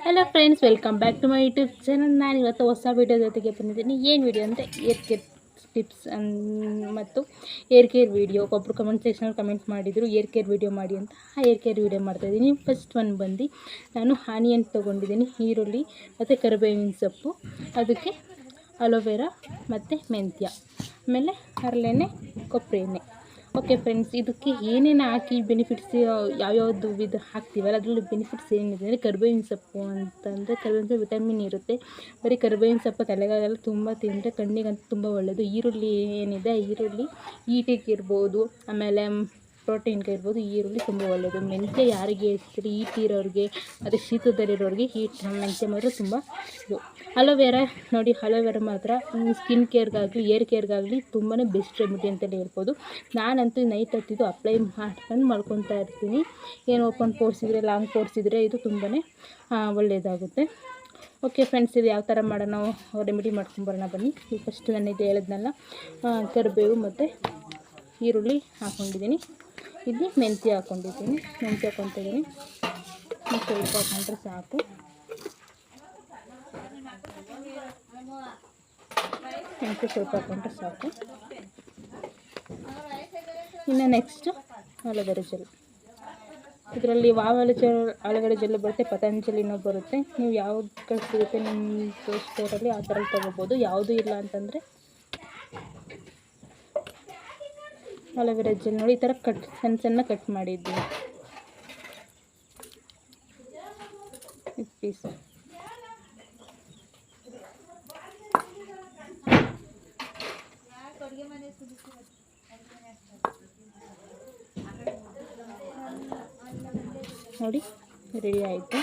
Hello friends, welcome back to my YouTube channel. ನಾನು ಇವತ್ತು ಹೊಸ ವೀಡಿಯೋ ಜೊತೆಗೆ ಬಂದಿದ್ದೀನಿ. ಏನು ವೀಡಿಯೋ ಅಂದರೆ ಏರ್ ಕೇರ್ ಟಿಪ್ಸ್ ಮತ್ತು ಏರ್ ಕೇರ್ ವೀಡಿಯೋ. ಒಬ್ಬರು ಕಮೆಂಟ್ ಸೆಕ್ಷನಲ್ಲಿ ಕಮೆಂಟ್ ಮಾಡಿದರು ಏರ್ ಕೇರ್ ವೀಡಿಯೋ ಮಾಡಿ ಅಂತ. ಆ ಏರ್ ಕೇರ್ ವೀಡಿಯೋ ಮಾಡ್ತಾಯಿದ್ದೀನಿ. ಫಸ್ಟ್ ಒಂದು ಬಂದು ನಾನು ಆನಿಯನ್ ತೊಗೊಂಡಿದ್ದೀನಿ, ಈರುಳ್ಳಿ ಮತ್ತು ಕರಿಬೇವಿನ ಸೊಪ್ಪು, ಅದಕ್ಕೆ ಅಲೋವೆರಾ ಮತ್ತು ಮೆಂತ್ಯ, ಆಮೇಲೆ ಹರಳೆಣ್ಣೆ, ಕೊಬ್ಬರಿ ಎಣ್ಣೆ. ಓಕೆ ಫ್ರೆಂಡ್ಸ್, ಇದಕ್ಕೆ ಏನೇನು ಹಾಕಿ ಬೆನಿಫಿಟ್ಸ್ ಯಾವ್ಯಾವುದು ಇದು ಹಾಕ್ತೀವಲ್ಲ ಅದರಲ್ಲಿ ಬೆನಿಫಿಟ್ಸ್ ಏನಿದೆ ಅಂದರೆ ಕರಿಬೇವಿನ ಸೊಪ್ಪು ಅಂತಂದರೆ ಕರಿಬೇವಿನ ಸೊಪ್ಪು ವಿಟಮಿನ್ ಇರುತ್ತೆ. ಬರೀ ಕರಿಬೇವಿನ ಸೊಪ್ಪು ತಲೆಗಾಗೆಲ್ಲ ತುಂಬ ತಿಂದರೆ ಕಣ್ಣಿಗಂತೂ ತುಂಬ ಒಳ್ಳೆಯದು. ಈರುಳ್ಳಿ ಏನಿದೆ, ಈರುಳ್ಳಿ ಈಟಿಗೆ ಇರ್ಬೋದು, ಆಮೇಲೆ ಪ್ರೋಟೀನ್ಗೆ ಇರ್ಬೋದು. ಈರುಳ್ಳಿ ತುಂಬ ಒಳ್ಳೆಯದು. ಮೆಂತ್ಯ ಯಾರಿಗೆ ಇರ್ತೀರಿ, ಈಟ್ ಇರೋರಿಗೆ ಮತ್ತು ಶೀತದಲ್ಲಿರೋರಿಗೆ ಮೆಂತ್ಯ ಮಾತ್ರ ತುಂಬ ಇದು. ಅಲೋವೆರಾ ನೋಡಿ, ಅಲೋವೆರಾ ಮಾತ್ರ ಸ್ಕಿನ್ ಕೇರ್ಗಾಗಲಿ ಏರ್ ಕೇರ್ಗಾಗಲಿ ತುಂಬಾ ಬೆಸ್ಟ್ ರೆಮಿಡಿ ಅಂತಲೇ ಹೇಳ್ಬೋದು. ನಾನಂತೂ ನೈಟ್ ಹೊತ್ತಿದ್ದು ಅಪ್ಲೈ ಮಾಡ್ಕೊಂಡು ಮಲ್ಕೊತಾ ಇರ್ತೀನಿ. ಏನು ಓಪನ್ ಪೋರ್ಸ್ ಇದ್ದರೆ, ಲಾಂಗ್ ಪೋರ್ಸ್ ಇದ್ದರೆ ಇದು ತುಂಬಾ ಒಳ್ಳೆಯದಾಗುತ್ತೆ. ಓಕೆ ಫ್ರೆಂಡ್ಸ್, ಇದು ಯಾವ ಥರ ಮಾಡೋಣ, ನಾವು ರೆಮಿಡಿ ಮಾಡ್ಕೊಂಬರೋಣ ಬನ್ನಿ. ಈಗ ಫಸ್ಟ್ ನಾನು ಇದು ಹೇಳಿದ್ನಲ್ಲ, ಕರಿಬೇವು ಮತ್ತು ಈರುಳ್ಳಿ ಹಾಕ್ಕೊಂಡಿದ್ದೀನಿ. ಇಲ್ಲಿ ಮೆಂತ್ಯ ಹಾಕ್ಕೊಂಡಿದ್ದೀನಿ, ಮೆಂತ್ಯ ಹಾಕ್ಕೊತಿದ್ದೀನಿ. ಸ್ವಲ್ಪ ಹಾಕೊಂಡ್ರೆ ಸಾಕು. ಮೆಂತ್ಯ ಸ್ವಲ್ಪ ಹಾಕೊಂಡ್ರೆ ಸಾಕು. ಇನ್ನು ನೆಕ್ಸ್ಟು ಅಲೋವೆರಾ ಜೆಲ್. ಇದರಲ್ಲಿ ಯಾವ ಅಲೋವೆರಾ ಜೆಲ್ ಬರುತ್ತೆ, ಪತಂಜಲಿನೂ ಬರುತ್ತೆ. ನೀವು ಯಾವ್ದು ಸಿಗುತ್ತೆ ನಿಮ್ಮ ಸ್ಟೋರಲ್ಲಿ ಆ ಥರ ತೊಗೋಬೋದು. ಯಾವುದೂ ಇಲ್ಲ ಅಂತಂದರೆ ಅಲೋವೆರಾ ಜೆಲ್ ನೋಡಿ, ಈ ಥರ ಸಣ್ಣ ಕಟ್ ಮಾಡಿದ್ದೀನಿ ಪೀಸ್. ನೋಡಿ ರೆಡಿ ಆಯಿತು.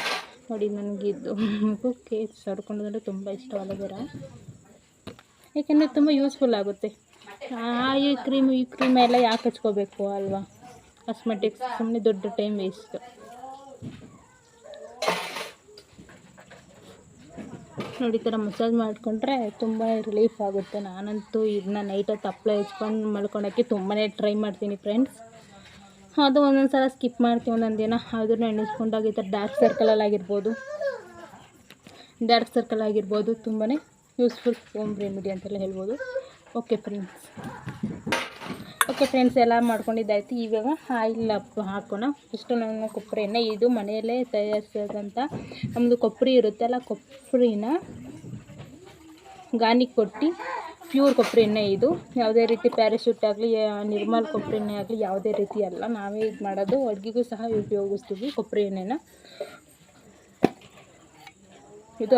ನೋಡಿ, ನನಗಿದ್ದು ಮಗುಕ್ಕೆ ಸರ್ಕೊಂಡ್ರೆ ತುಂಬ ಇಷ್ಟ ಅಲೋವೆರಾ, ಏಕೆಂದರೆ ತುಂಬ ಯೂಸ್ಫುಲ್ ಆಗುತ್ತೆ. ಈ ಕ್ರೀಮ್ ಎಲ್ಲ ಯಾಕೆ ಹಚ್ಕೋಬೇಕು ಅಲ್ವಾ, ಕಾಸ್ಮೆಟಿಕ್ಸ್ ಸುಮ್ಮನೆ ದೊಡ್ಡ ಟೈಮ್ ವೇಸ್ಟ್. ನೋಡಿ, ಈ ಥರ ಮಸಾಜ್ ಮಾಡಿಕೊಂಡ್ರೆ ತುಂಬ ರಿಲೀಫ್ ಆಗುತ್ತೆ. ನಾನಂತೂ ಇದನ್ನ ನೈಟ್ ಹೊತ್ತು ಅಪ್ಲೈ ಹಚ್ಕೊಂಡು ಮಲ್ಕೊಳೋಕ್ಕೆ ತುಂಬಾ ಟ್ರೈ ಮಾಡ್ತೀನಿ ಫ್ರೆಂಡ್ಸ್. ಅದು ಒಂದೊಂದು ಸಲ ಸ್ಕಿಪ್ ಮಾಡ್ತೀವಿ ಒಂದೊಂದು ದಿನ. ಅದನ್ನು ಎಣಿಸ್ಕೊಂಡಾಗ ಈ ಥರ ಡಾರ್ಕ್ ಸರ್ಕಲ್ ಆಗಿರ್ಬೋದು ತುಂಬಾ ಯೂಸ್ಫುಲ್ ಹೋಮ್ ರೆಮಿಡಿ ಅಂತೆಲ್ಲ ಹೇಳ್ಬೋದು. ಓಕೆ ಫ್ರೆಂಡ್ಸ್, ಎಲ್ಲ ಮಾಡ್ಕೊಂಡಿದ್ದಾಯಿತು. ಇವಾಗ ಆಯಿಲ್ ಹಾಕೋಣ. ಫಸ್ಟು ನಾನು ಕೊಬ್ಬರಿ ಎಣ್ಣೆ, ಇದು ಮನೆಯಲ್ಲೇ ತಯಾರಿಸೋದಂಥ ನಮ್ಮದು ಕೊಬ್ಬರಿ ಇರುತ್ತಲ್ಲ, ಕೊಬ್ಬರಿನ ಗಾನಿಗೆ ಕೊಟ್ಟು ಪ್ಯೂರ್ ಕೊಬ್ಬರಿ ಎಣ್ಣೆ. ಇದು ಯಾವುದೇ ರೀತಿ ಪ್ಯಾರಾಶೂಟ್ ಆಗಲಿ, ನಿರ್ಮಲ್ ಕೊಬ್ಬರಿ ಎಣ್ಣೆ ಆಗಲಿ ಯಾವುದೇ ರೀತಿ ಅಲ್ಲ. ನಾವೇ ಇದು ಮಾಡೋದು, ಅಡುಗೆಗೂ ಸಹ ಉಪಯೋಗಿಸ್ತೀವಿ ಕೊಬ್ಬರಿ ಎಣ್ಣೆನ. ಇದು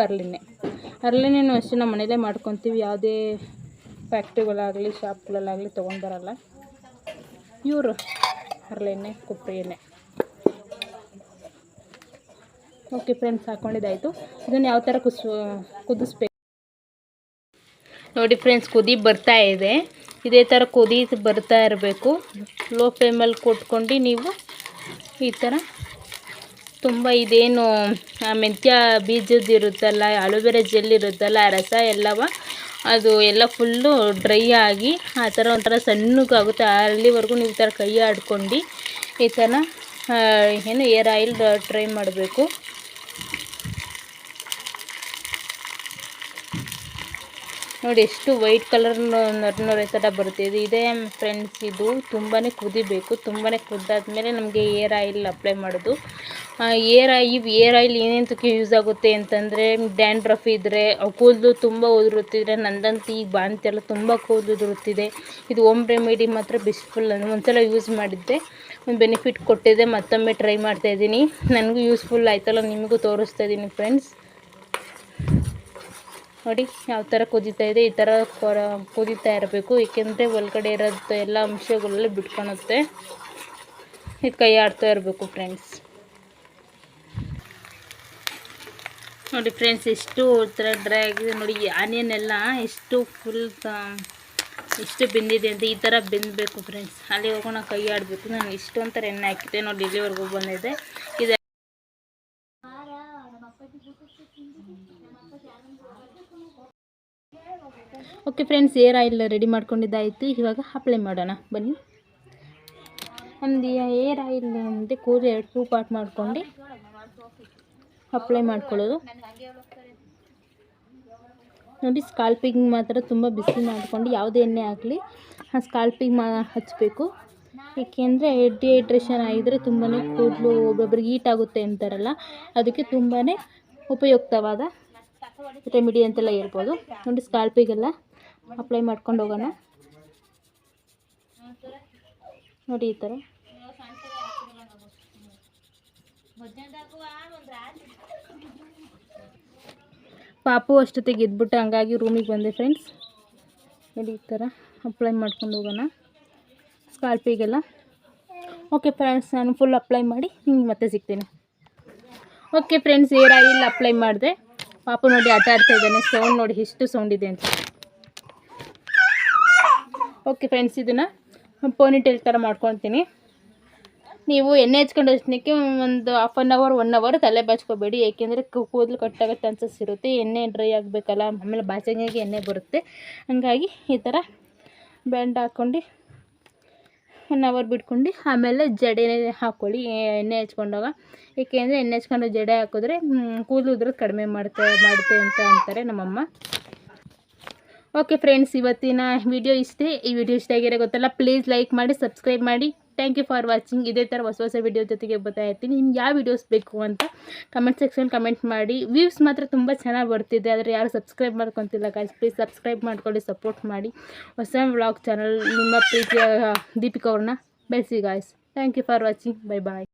ಹರಳೆಣ್ಣೆನೂ ಅಷ್ಟೇ ನಾವು ಮನೆಯಲ್ಲೇ ಮಾಡ್ಕೊತೀವಿ. ಯಾವುದೇ ಫ್ಯಾಕ್ಟ್ರಿಗಳಾಗಲಿ ಶಾಪ್ಗಳಲ್ಲಾಗಲಿ ತೊಗೊಂಡು ಬರೋಲ್ಲ. ಪ್ಯೂರ್ ಹರಳೆಣ್ಣೆ, ಕೊಬ್ಬರಿ ಎಣ್ಣೆ. ಓಕೆ ಫ್ರೆಂಡ್ಸ್, ಹಾಕ್ಕೊಂಡಿದ್ದಾಯಿತು. ಇದನ್ನು ಯಾವ ಥರ ಕುದಿಸ್ಬೇಕು ನೋಡಿ ಫ್ರೆಂಡ್ಸ್. ಕುದಿ ಬರ್ತಾ ಇದೆ, ಇದೇ ಥರ ಕುದಿ ಬರ್ತಾ ಇರಬೇಕು. ಲೋ ಫ್ಲೇಮಲ್ಲಿ ಕೊಟ್ಕೊಂಡು ನೀವು ಈ ಥರ ತುಂಬ ಇದೇನು ಮೆಂತ್ಯ ಬೀಜದ್ದು ಇರುತ್ತಲ್ಲ, ಅಲೋವೆರಾ ಜೆಲ್ ಇರುತ್ತಲ್ಲ, ಆ ರಸ ಎಲ್ಲವ ಅದು ಎಲ್ಲ ಫುಲ್ಲು ಡ್ರೈ ಆಗಿ ಆ ಥರ ಒಂಥರ ಸಣ್ಣಗಾಗುತ್ತೆ. ಅಲ್ಲಿವರೆಗೂ ನೀವು ಈ ಥರ ಕೈ ಆಡ್ಕೊಂಡು ಈ ಥರ ಏರ್ ಆಯಿಲ್ ಟ್ರೈ ಮಾಡಬೇಕು. ನೋಡಿ ಎಷ್ಟು ವೈಟ್ ಕಲರ್ ನೊರೆ ಥರ ಬರುತ್ತಿದೆ. ಇದೇ ಫ್ರೆಂಡ್ಸ್, ಇದು ತುಂಬಾ ಕುದಿಬೇಕು. ತುಂಬಾ ಕುದ್ದಾದ್ಮೇಲೆ ನಮಗೆ ಏರ್ ಆಯಿಲ್ ಅಪ್ಲೈ ಮಾಡೋದು. ಏರ್ ಆಯಿಲ್ ಏನೇಂತಕ್ಕೆ ಯೂಸ್ ಆಗುತ್ತೆ ಅಂತಂದರೆ, ಡ್ಯಾಂಡ್ರಫ್ ಇದ್ದರೆ, ಕೂದಲು ತುಂಬ ಉದುರುತ್ತಿದ್ರೆ, ನಂದಂತೂ ಈಗ ಬಾಣಂತಿ ಎಲ್ಲ ತುಂಬ ಕೂದಲು ಉದುರುತ್ತಿದೆ. ಇದು ಹೋಮ್ ರೆಮಿಡಿ ಮಾತ್ರ ಬೆಸ್ಟ್ಫುಲ್. ಒಂದ್ಸಲ ಯೂಸ್ ಮಾಡಿದ್ದೆ, ಒಂದು ಬೆನಿಫಿಟ್ ಕೊಟ್ಟಿದೆ. ಮತ್ತೊಮ್ಮೆ ಟ್ರೈ ಮಾಡ್ತಾಯಿದ್ದೀನಿ. ನನಗೂ ಯೂಸ್ಫುಲ್ ಆಯ್ತಲ್ಲ, ನಿಮಗೂ ತೋರಿಸ್ತಾ ಇದ್ದೀನಿ ಫ್ರೆಂಡ್ಸ್. ನೋಡಿ ಯಾವ ಥರ ಕುದೀತಾ ಇದೆ. ಈ ಥರ ಕುದೀತಾ ಇರಬೇಕು, ಏಕೆಂದರೆ ಒಳಗಡೆ ಇರೋದು ಎಲ್ಲ ಅಂಶಗಳೆಲ್ಲ ಬಿಟ್ಕೊಳುತ್ತೆ. ಇದು ಕೈ ಆಡ್ತಾ ಇರಬೇಕು ಫ್ರೆಂಡ್ಸ್. ನೋಡಿ ಫ್ರೆಂಡ್ಸ್, ಎಷ್ಟು ಥರ ಡ್ರೈ ಆಗಿದೆ. ನೋಡಿ, ಆನಿಯನ್ ಎಲ್ಲ ಎಷ್ಟು ಬೆಂದಿದೆ ಅಂತ. ಈ ಥರ ಬೆಂದಬೇಕು ಫ್ರೆಂಡ್ಸ್. ಅಲ್ಲಿವರೆಗೂ ನಾವು ಕೈ ಆಡಬೇಕು. ನಾನು ಇಷ್ಟೊಂಥರ ಎಣ್ಣೆ ಹಾಕಿದ್ದೆ ನೋಡಿ, ಇಲ್ಲಿವರೆಗೂ ಬಂದಿದೆ. ಇದು okay friends, hair oil ready ಮಾಡ್ಕೊಂಡಿದ್ದಾಯಿತು. ಇವಾಗ ಅಪ್ಲೈ ಮಾಡೋಣ ಬನ್ನಿ. ಒಂದು ಏರ್ ಆಯಿಲ್ ಅಂದರೆ ಕೂದಲು 2 ಪಾರ್ಟ್ ಮಾಡ್ಕೊಂಡು ಅಪ್ಲೈ ಮಾಡ್ಕೊಳ್ಳೋದು. ನೋಡಿ ಸ್ಕಾಲ್ಪಿಗೆ ಮಾತ್ರ ತುಂಬ ಬಿಸಿ ಮಾಡಿಕೊಂಡು ಯಾವುದೇ ಎಣ್ಣೆ ಆಗಲಿ ಆ ಸ್ಕಾಲ್ಪಿಗೆ ಹಚ್ಚಬೇಕು. ಏಕೆಂದರೆ ಡಿಹೈಡ್ರೇಷನ್ ಆಗಿದ್ದರೆ ತುಂಬಾ ಕೂದಲು ಒಬ್ಬೊಬ್ರಿಗೆ ಹೀಟ್ ಆಗುತ್ತೆ ಅಂತಾರಲ್ಲ, ಅದಕ್ಕೆ ತುಂಬಾ ಉಪಯುಕ್ತವಾದ ರೆಮಿಡಿ ಅಂತೆಲ್ಲ ಹೇಳ್ಬೋದು. ನೋಡಿ ಸ್ಕಾಲ್ಪಿಗೆಲ್ಲ ಅಪ್ಲೈ ಮಾಡ್ಕೊಂಡು ಹೋಗೋಣ. ನೋಡಿ ಈ ಥರ ಪಾಪು ಅಷ್ಟೊತ್ತಿಗೆ ಎದ್ಬಿಟ್ಟು ಹಂಗಾಗಿ ರೂಮಿಗೆ ಬಂದೆ ಫ್ರೆಂಡ್ಸ್. ನೋಡಿ ಈ ಥರ ಅಪ್ಲೈ ಮಾಡ್ಕೊಂಡು ಹೋಗೋಣ ಸ್ಕಾಲ್ಪಿಗೆಲ್ಲ. ಓಕೆ ಫ್ರೆಂಡ್ಸ್, ನಾನು ಫುಲ್ ಅಪ್ಲೈ ಮಾಡಿ ನಿಮ್ಗೆ ಮತ್ತೆ ಸಿಗ್ತೀನಿ. Okay friends, hair oil apply ಮಾಡಿದೆ. ಪಾಪು ನೋಡಿ ಆಟ ಆಡ್ತಾ ಇದ್ದಾನೆ. ಸೌಂಡ್ ನೋಡಿ ಎಷ್ಟು ಸೌಂಡ್ ಇದೆ ಅಂತ. ಓಕೆ ಫ್ರೆಂಡ್ಸ್, ಇದನ್ನು ಪೋನಿಟೇಲ್ ಥರ ಮಾಡ್ಕೊತೀನಿ. ನೀವು ಎಣ್ಣೆ ಹಚ್ಕೊಂಡು ಅಷ್ಟಕ್ಕೆ ಒಂದು ಹಾಫ್ ಆನ್ ಅವರ್ 1 ಅವರ್ ತಲೆ ಬಾಚ್ಕೋಬೇಡಿ. ಏಕೆಂದರೆ ಕೂದಲು ಕಟ್ಟಾಗೋ ಚಾನ್ಸಸ್ ಇರುತ್ತೆ. ಎಣ್ಣೆ ಡ್ರೈ ಆಗಬೇಕಲ್ಲ, ಆಮೇಲೆ ಬಾಚಂಗಿಗೆ ಎಣ್ಣೆ ಬರುತ್ತೆ. ಹಂಗಾಗಿ ಈ ಥರ ಬ್ಯಾಂಡ್ ಹಾಕ್ಕೊಂಡು 1 ಅವರ್ ಬಿಟ್ಕೊಂಡು ಆಮೇಲೆ ಜಡೆ ಹಾಕ್ಕೊಳ್ಳಿ ಎಣ್ಣೆ ಹಚ್ಕೊಂಡಾಗ. ಏಕೆಂದರೆ ಎಣ್ಣೆ ಹಚ್ಕೊಂಡು ಜಡೆ ಹಾಕಿದ್ರೆ ಕೂದಲು ಉದ್ರೋದು ಕಡಿಮೆ ಮಾಡುತ್ತೆ ಅಂತ ಅಂತಾರೆ ನಮ್ಮಮ್ಮ. ಓಕೆ ಫ್ರೆಂಡ್ಸ್, ಇವತ್ತಿನ ವಿಡಿಯೋ ಇಷ್ಟೇ. ಈ ವಿಡಿಯೋ ಇಷ್ಟ ಆಗಿರೋ ಗೊತ್ತಲ್ಲ, ಪ್ಲೀಸ್ ಲೈಕ್ ಮಾಡಿ, ಸಬ್ಸ್ಕ್ರೈಬ್ ಮಾಡಿ. Thank you for watching. ಇದೇ ಥರ ಹೊಸ ವಿಡಿಯೋ ಜೊತೆಗೆ ಬರ್ತಾ ಇರ್ತೀನಿ. ನಿಮ್ಗೆ ಯಾವ ವಿಡಿಯೋಸ್ ಬೇಕು ಅಂತ ಕಮೆಂಟ್ ಸೆಕ್ಷನ್ ಕಮೆಂಟ್ ಮಾಡಿ. ವ್ಯೂಸ್ ಮಾತ್ರ ತುಂಬ ಚೆನ್ನಾಗಿ ಬರ್ತಿದೆ, ಆದರೆ ಯಾರು ಸಬ್ಸ್ಕ್ರೈಬ್ ಮಾಡ್ಕೊತಿಲ್ಲ ಗಾಯ್ಸ್. ಪ್ಲೀಸ್ ಸಬ್ಸ್ಕ್ರೈಬ್ ಮಾಡ್ಕೊಳ್ಳಿ, ಸಪೋರ್ಟ್ ಮಾಡಿ. ಹೊಸ ವ್ಲಾಗ್ ಚಾನಲ್ ನಿಮ್ಮ ಪ್ರೀತಿಯ ದೀಪಿಕಾ ಅವ್ರನ್ನ ಬೆಳೆಸಿ guys. Thank you for watching. Bye bye.